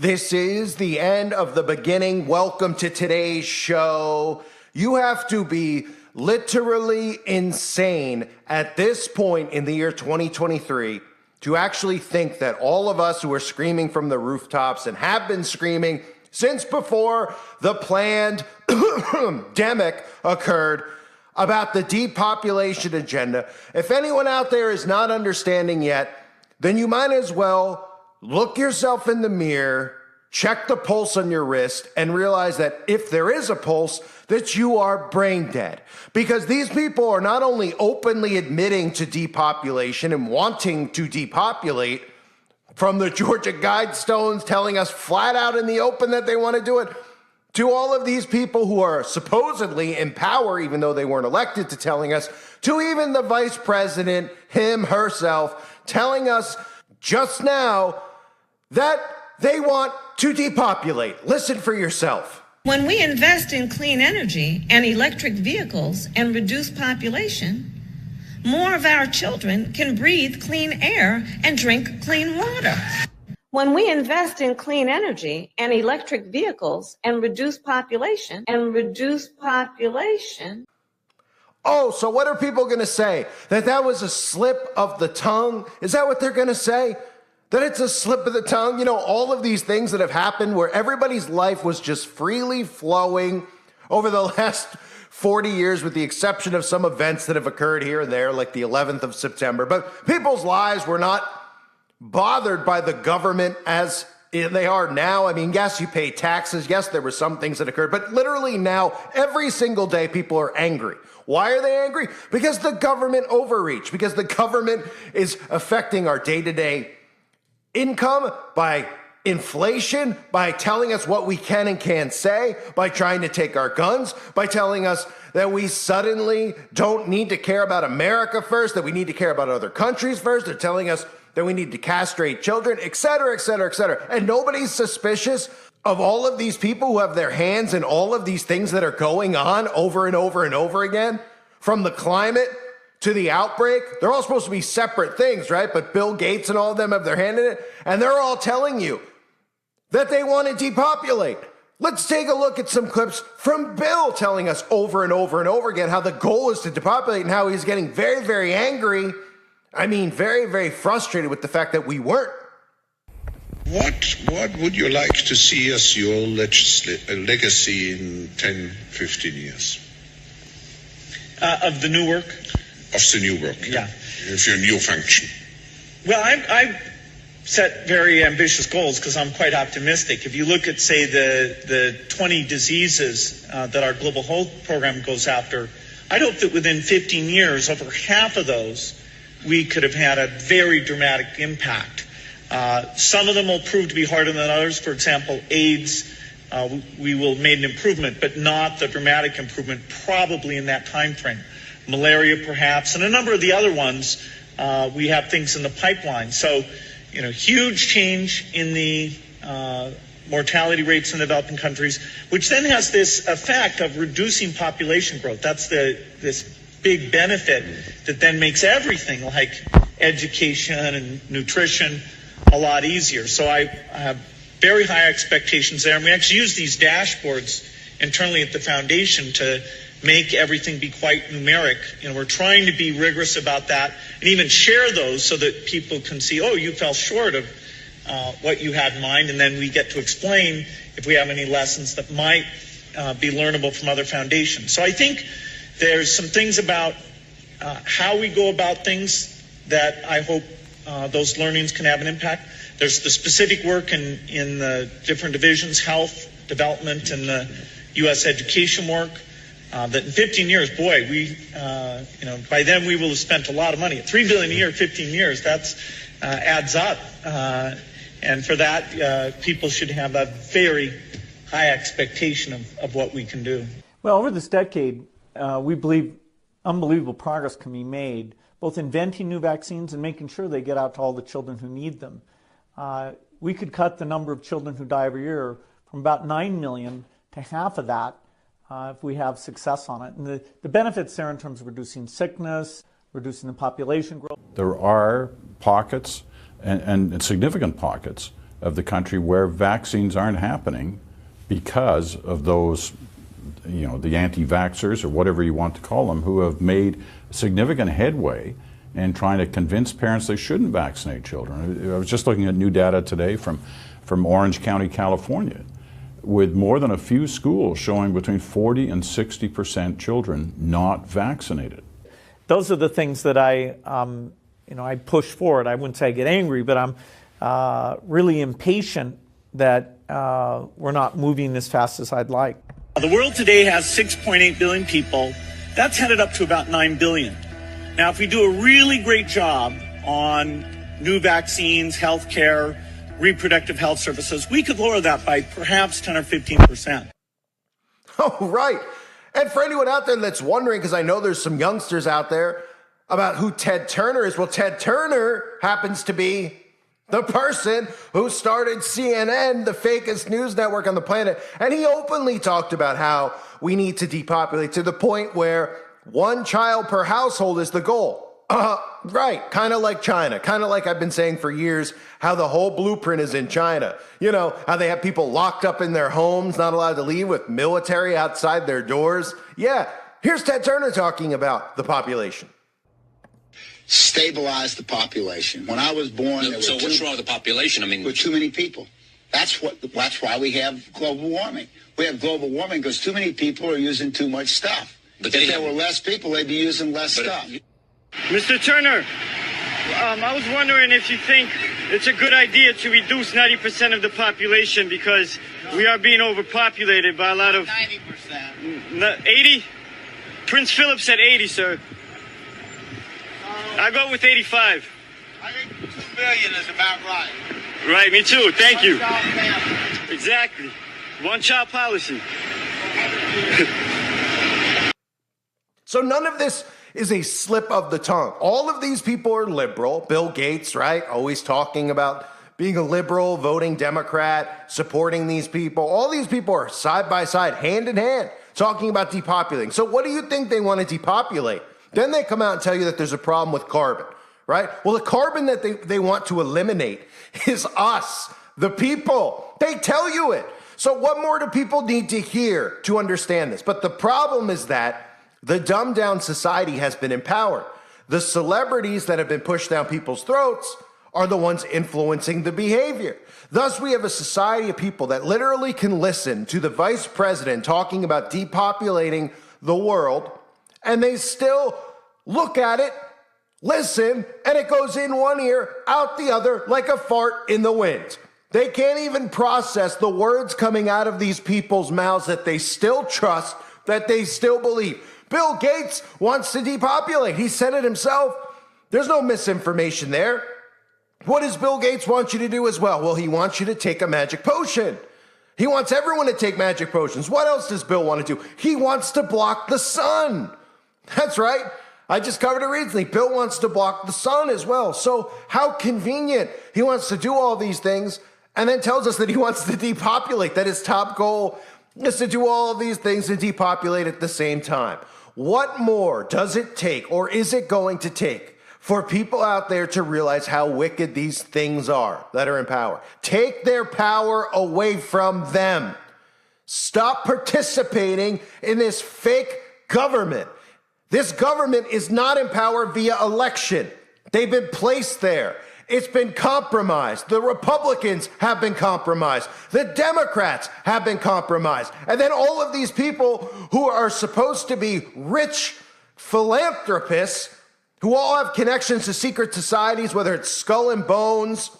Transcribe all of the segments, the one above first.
This is the end of the beginning. Welcome to today's show. You have to be literally insane at this point in the year 2023 to actually think that all of us who are screaming from the rooftops and have been screaming since before the planned pandemic occurred about the depopulation agenda, if anyone out there is not understanding yet, then you might as well look yourself in the mirror, check the pulse on your wrist, and realize that if there is a pulse, that you are brain dead. Because these people are not only openly admitting to depopulation and wanting to depopulate, from the Georgia Guidestones telling us flat out in the open that they want to do it, to all of these people who are supposedly in power, even though they weren't elected, to telling us, to even the vice president, herself, telling us just now that they want to depopulate. Listen for yourself. When we invest in clean energy and electric vehicles and reduce population, more of our children can breathe clean air and drink clean water. When we invest in clean energy and electric vehicles and reduce population, Oh, so what are people going to say? That was a slip of the tongue? Is that what they're going to say? That it's a slip of the tongue? You know, all of these things that have happened where everybody's life was just freely flowing over the last 40 years, with the exception of some events that have occurred here and there, like the 11th of September. But people's lives were not bothered by the government as they are now. I mean, yes, you pay taxes. Yes, there were some things that occurred. But literally now, every single day, people are angry. Why are they angry? Because the government overreach, because the government is affecting our day-to-day income by inflation, by telling us what we can and can't say, by trying to take our guns, by telling us that we suddenly don't need to care about America first, that we need to care about other countries first. They're telling us that we need to castrate children, et cetera, et cetera, et cetera. And nobody's suspicious of all of these people who have their hands in all of these things that are going on over and over and over again, from the climate to the outbreak. They're all supposed to be separate things, right? But Bill Gates and all of them have their hand in it, and they're all telling you that they want to depopulate. Let's take a look at some clips from Bill telling us over and over and over again how the goal is to depopulate and how he's getting very, very angry. I mean, very, very frustrated with the fact that we weren't. What would you like to see as your legacy in 10, 15 years? Of the new work? Of the new work, yeah. Of your new function. Well, I set very ambitious goals because I'm quite optimistic. If you look at, say, the 20 diseases that our global health program goes after, I'd hope that within 15 years, over half of those, we could have had a very dramatic impact. Some of them will prove to be harder than others. For example, AIDS, we will have made an improvement, but not the dramatic improvement probably in that time frame. Malaria, perhaps, and a number of the other ones, we have things in the pipeline. So, huge change in the mortality rates in developing countries, which then has this effect of reducing population growth. That's this big benefit that then makes everything like education and nutrition a lot easier. So I have very high expectations there. And we actually use these dashboards internally at the foundation to make everything be quite numeric. We're trying to be rigorous about that and even share those so that people can see, oh, you fell short of what you had in mind. And then we get to explain if we have any lessons that might be learnable from other foundations. So I think there's some things about how we go about things that I hope those learnings can have an impact. There's the specific work in the different divisions, health, development, and the U.S. education work. That in 15 years, boy, by then we will have spent a lot of money. At $3 billion a year, 15 years, that's adds up. And for that, people should have a very high expectation of what we can do. Well, over this decade, we believe unbelievable progress can be made, both inventing new vaccines and making sure they get out to all the children who need them. We could cut the number of children who die every year from about 9 million to half of that if we have success on it. And the benefits there in terms of reducing sickness, reducing the population growth. There are pockets and significant pockets of the country where vaccines aren't happening because of those, the anti-vaxxers or whatever you want to call them, who have made significant headway in trying to convince parents they shouldn't vaccinate children. I was just looking at new data today from Orange County, California, with more than a few schools showing between 40 and 60% children not vaccinated. Those are the things that I push forward. I wouldn't say I get angry, but I'm really impatient that we're not moving as fast as I'd like. The world today has 6.8 billion people. That's headed up to about 9 billion. Now, if we do a really great job on new vaccines, healthcare, reproductive health services, we could lower that by perhaps 10 or 15%. Oh, right. And for anyone out there that's wondering, because I know there's some youngsters out there about who Ted Turner is, well, Ted Turner happens to be the person who started CNN, the fakest news network on the planet. And he openly talked about how we need to depopulate to the point where 1 child per household is the goal. Right. Kind of like China. Kind of like I've been saying for years, how the whole blueprint is in China. You know, how they have people locked up in their homes, not allowed to leave, with military outside their doors. Yeah. Here's Ted Turner talking about the population. Stabilize the population. When I was born, so what's wrong with the population? I mean, there were too many people. That's why we have global warming. We have global warming because too many people are using too much stuff. But if there were less people, they'd be using less stuff. Mr. Turner, I was wondering if you think it's a good idea to reduce 90% of the population because we are being overpopulated by a lot of... 90%. 80? Prince Philip said 80, sir. I go with 85. I think 2 billion is about right. Right, me too. Thank you. One-child family. Exactly. One-child policy. So none of this is a slip of the tongue. All of these people are liberal. Bill Gates, right? Always talking about being a liberal, voting Democrat, supporting these people. All these people are side by side, hand in hand, talking about depopulating. So what do you think they want to depopulate? Then they come out and tell you that there's a problem with carbon, right? Well, the carbon that they want to eliminate is us, the people. They tell you it. So what more do people need to hear to understand this? But the problem is that the dumbed down society has been empowered. The celebrities that have been pushed down people's throats are the ones influencing the behavior. Thus, we have a society of people that literally can listen to the vice president talking about depopulating the world, and they still look at it, listen, and it goes in one ear, out the other, like a fart in the wind. They can't even process the words coming out of these people's mouths that they still trust, that they still believe. Bill Gates wants to depopulate. He said it himself. There's no misinformation there. What does Bill Gates want you to do as well? Well, he wants you to take a magic potion. He wants everyone to take magic potions. What else does Bill want to do? He wants to block the sun. That's right. I just covered it recently. Bill wants to block the sun as well. So how convenient. He wants to do all these things and then tells us that he wants to depopulate, that his top goal is to do all of these things and depopulate at the same time. What more does it take, or is it going to take, for people out there to realize how wicked these things are that are in power? Take their power away from them. Stop participating in this fake government. This government is not in power via election. They've been placed there. It's been compromised. The Republicans have been compromised. The Democrats have been compromised. And then all of these people who are supposed to be rich philanthropists, who all have connections to secret societies, whether it's Skull and Bones,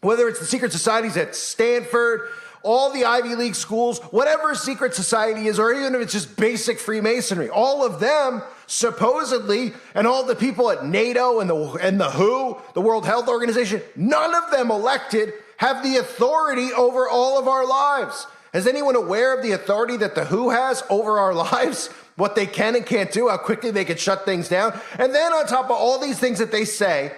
whether it's the secret societies at Stanford, all the Ivy League schools, whatever secret society is, or even if it's just basic Freemasonry, all of them supposedly, and all the people at NATO and the WHO, the World Health Organization, none of them elected have the authority over all of our lives. Is anyone aware of the authority that the WHO has over our lives? What they can and can't do, how quickly they can shut things down. And then on top of all these things that they say,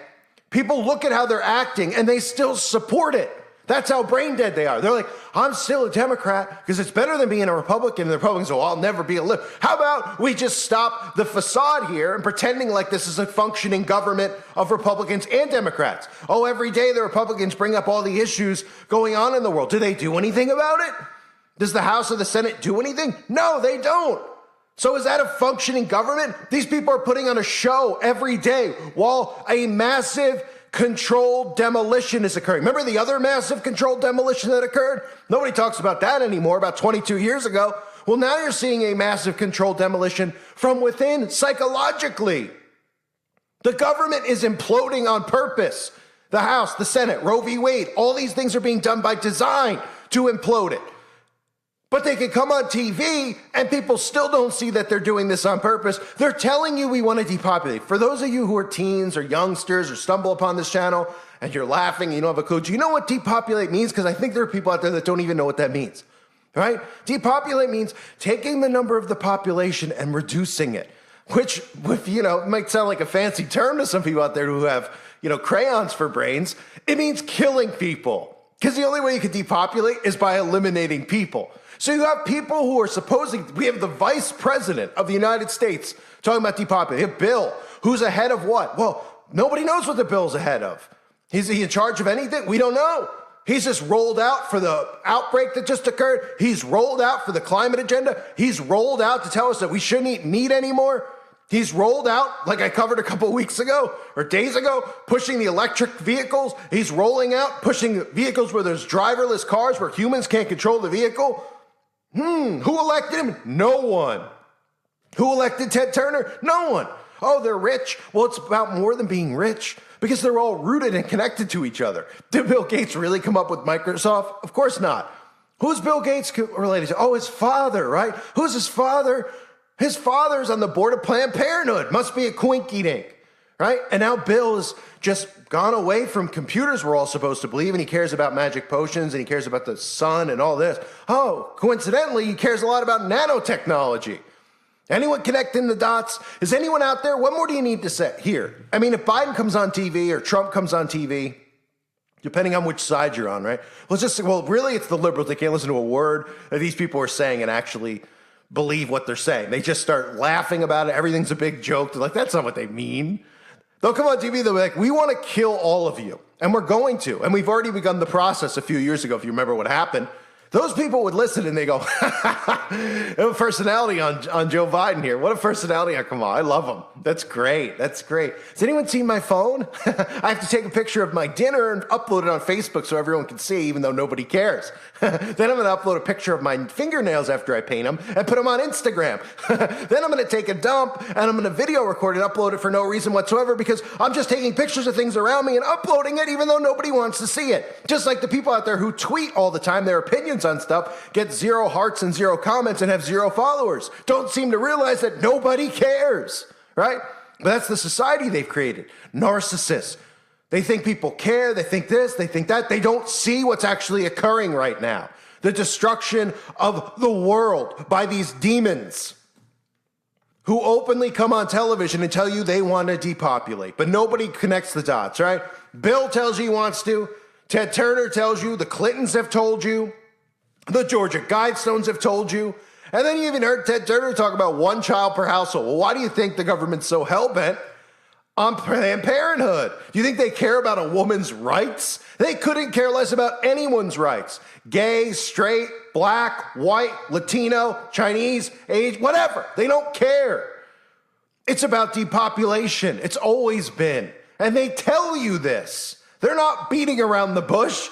people look at how they're acting and they still support it. That's how brain dead they are. They're like, I'm still a Democrat because it's better than being a Republican. And the Republicans go, I'll never be a liberal. How about we just stop the facade here and pretending like this is a functioning government of Republicans and Democrats? Oh, every day the Republicans bring up all the issues going on in the world. Do they do anything about it? Does the House or the Senate do anything? No, they don't. So is that a functioning government? These people are putting on a show every day while a massive controlled demolition is occurring. Remember the other massive controlled demolition that occurred? Nobody talks about that anymore, about 22 years ago. Well, now you're seeing a massive controlled demolition from within psychologically. The government is imploding on purpose. The House, the Senate, Roe v. Wade, all these things are being done by design to implode it. But they can come on TV and people still don't see that they're doing this on purpose. They're telling you we want to depopulate. For those of you who are teens or youngsters or stumble upon this channel and you're laughing, you don't have a clue, do you know what depopulate means? Because I think there are people out there that don't even know what that means, right? Depopulate means taking the number of the population and reducing it, which, might sound like a fancy term to some people out there who have, crayons for brains. It means killing people. Because the only way you can depopulate is by eliminating people. So you have people who are we have the vice president of the United States talking about depopulating. You have Bill, who's ahead of what? Well, nobody knows what the bill's ahead of. Is he in charge of anything? We don't know. He's just rolled out for the outbreak that just occurred. He's rolled out for the climate agenda. He's rolled out to tell us that we shouldn't eat meat anymore. He's rolled out, like I covered a couple weeks ago or days ago, pushing the electric vehicles. He's rolling out, pushing vehicles where there's driverless cars, where humans can't control the vehicle. Who elected him? No one. Who elected Ted Turner? No one. Oh, they're rich. Well, it's about more than being rich because they're all rooted and connected to each other. Did Bill Gates really come up with Microsoft? Of course not. Who's Bill Gates related to? Oh, his father, right? Who's his father? His father's on the board of Planned Parenthood. Must be a quinky dink, right? And now Bill has just gone away from computers, we're all supposed to believe, and he cares about magic potions, and he cares about the sun and all this. Oh, coincidentally, he cares a lot about nanotechnology. Anyone connecting the dots? Is anyone out there? What more do you need to say? Here. I mean, if Biden comes on TV or Trump comes on TV, depending on which side you're on, right? Let's just say, well, really, it's the liberals. They can't listen to a word that these people are saying and actually believe what they're saying. They just start laughing about it. Everything's a big joke. They're like, that's not what they mean. They'll come on TV, they'll be like, we want to kill all of you. And we're going to. And we've already begun the process a few years ago, if you remember what happened. Those people would listen and they go, a personality on Joe Biden here. What a personality on Kamala. I love him. That's great. That's great. Has anyone seen my phone? I have to take a picture of my dinner and upload it on Facebook so everyone can see, even though nobody cares. Then I'm going to upload a picture of my fingernails after I paint them and put them on Instagram. Then I'm going to take a dump and I'm going to video record it, upload it for no reason whatsoever because I'm just taking pictures of things around me and uploading it even though nobody wants to see it. Just like the people out there who tweet all the time their opinions on stuff, get 0 hearts and 0 comments and have 0 followers. Don't seem to realize that nobody cares, right? But that's the society they've created. Narcissists. They think people care. They think this. They think that. They don't see what's actually occurring right now. The destruction of the world by these demons who openly come on television and tell you they want to depopulate, but nobody connects the dots, right? Bill tells you he wants to. Ted Turner tells you. The Clintons have told you. The Georgia Guidestones have told you. And then you even heard Ted Turner talk about 1 child per household. Well, why do you think the government's so hell-bent on Planned Parenthood? Do you think they care about a woman's rights? They couldn't care less about anyone's rights. Gay, straight, black, white, Latino, Chinese, age, whatever. They don't care. It's about depopulation. It's always been. And they tell you this. They're not beating around the bush.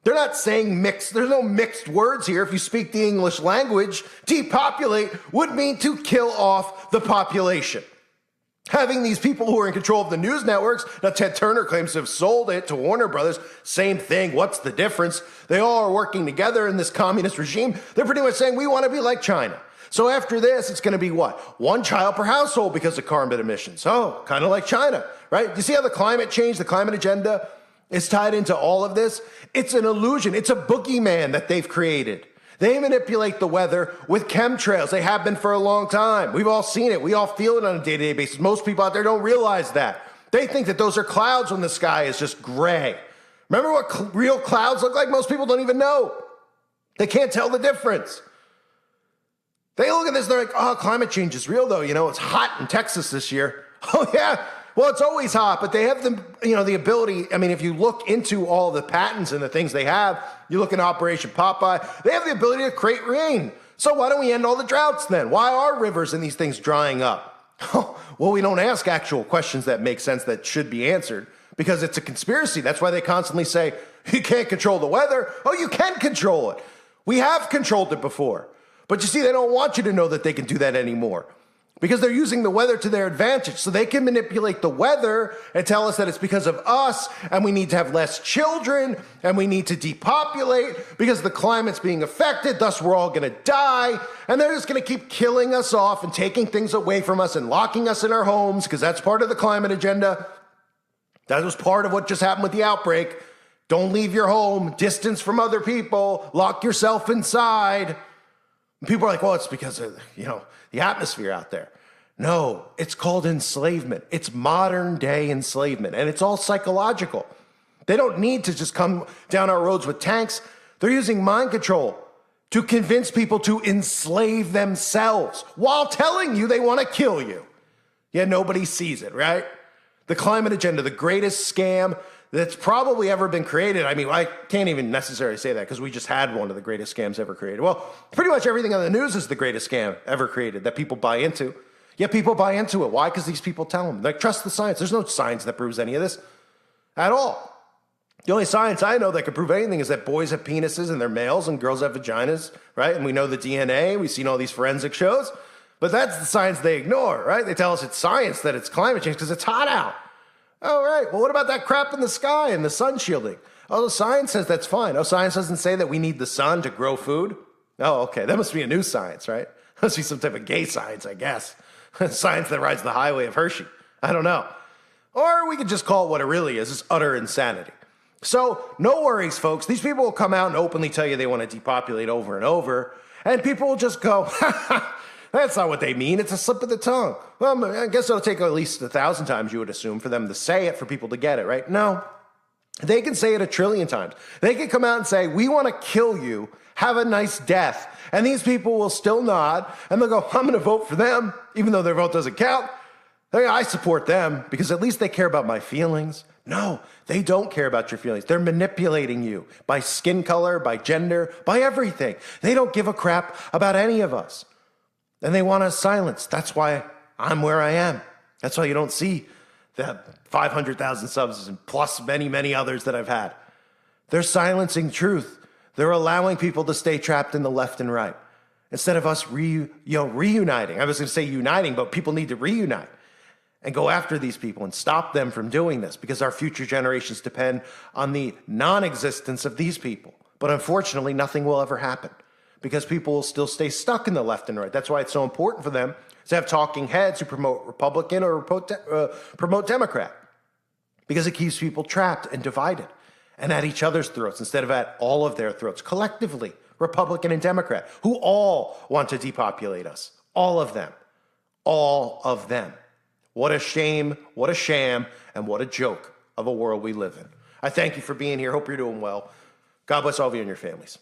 They're not saying mixed. There's no mixed words here. If you speak the English language, depopulate would mean to kill off the population. Having these people who are in control of the news networks, now Ted Turner claims to have sold it to Warner Brothers, same thing, what's the difference? They all are working together in this communist regime. They're pretty much saying we want to be like China. So after this, it's going to be what? 1 child per household because of carbon emissions. Oh, kind of like China, right? You see how the climate change, the climate agenda is tied into all of this? It's an illusion. It's a boogeyman that they've created. They manipulate the weather with chemtrails. They have been for a long time. We've all seen it. We all feel it on a day-to-day basis. Most people out there don't realize that. They think that those are clouds when the sky is just gray. Remember what real clouds look like? Most people don't even know. They can't tell the difference. They look at this, they're like, oh, climate change is real though. You know, it's hot in Texas this year. Oh yeah, well, it's always hot, but they have the ability. I mean, if you look into all the patents and the things they have, you look at Operation Popeye, they have the ability to create rain. So why don't we end all the droughts then? Why are rivers and these things drying up? Well, we don't ask actual questions that make sense that should be answered because it's a conspiracy. That's why they constantly say, you can't control the weather. Oh, you can control it. We have controlled it before. But you see, they don't want you to know that they can do that anymore because they're using the weather to their advantage. So they can manipulate the weather and tell us that it's because of us and we need to have less children and we need to depopulate because the climate's being affected. Thus, we're all going to die. And they're just going to keep killing us off and taking things away from us and locking us in our homes because that's part of the climate agenda. That was part of what just happened with the outbreak. Don't leave your home, distance from other people, lock yourself inside. And people are like, well, it's because of, the atmosphere out there. No, it's called enslavement. It's modern day enslavement, and it's all psychological. They don't need to just come down our roads with tanks. They're using mind control to convince people to enslave themselves while telling you they want to kill you. Yet nobody sees it, right? The climate agenda, the greatest scam that's probably ever been created. I mean, I can't even necessarily say that because we just had one of the greatest scams ever created. Well, pretty much everything on the news is the greatest scam ever created that people buy into. Yet people buy into it. Why? Because these people tell them. Like, trust the science. There's no science that proves any of this at all. The only science I know that can prove anything is that boys have penises and they're males and girls have vaginas, right? And we know the DNA. We've seen all these forensic shows. But that's the science they ignore, right? They tell us it's science that it's climate change because it's hot out. Oh, right. Well, what about that crap in the sky and the sun shielding? Oh, the science says that's fine. Oh, science doesn't say that we need the sun to grow food? Oh, okay. That must be a new science, right? That must be some type of gay science, I guess. Science that rides the highway of Hershey. I don't know. Or we could just call it what it really is. It's utter insanity. So no worries, folks. These people will come out and openly tell you they want to depopulate over and over. And people will just go, that's not what they mean. It's a slip of the tongue. Well, I guess it'll take at least 1,000 times, you would assume, for them to say it, for people to get it, right? No. They can say it 1 trillion times. They can come out and say, we want to kill you. Have a nice death. And these people will still nod, and they'll go, I'm going to vote for them, even though their vote doesn't count. I support them because at least they care about my feelings. No, they don't care about your feelings. They're manipulating you by skin color, by gender, by everything. They don't give a crap about any of us. And they want us silenced. That's why I'm where I am. That's why you don't see the 500,000 subs and plus many, many others that I've had. They're silencing truth. They're allowing people to stay trapped in the left and right instead of us reuniting. I was going to say uniting, but people need to reunite and go after these people and stop them from doing this because our future generations depend on the non-existence of these people. But unfortunately, nothing will ever happen because people will still stay stuck in the left and right. That's why it's so important for them to have talking heads who promote Republican or promote Democrat because it keeps people trapped and divided and at each other's throats instead of at all of their throats collectively, Republican and Democrat, who all want to depopulate us. All of them. All of them. What a shame, what a sham, and what a joke of a world we live in. I thank you for being here. Hope you're doing well. God bless all of you and your families.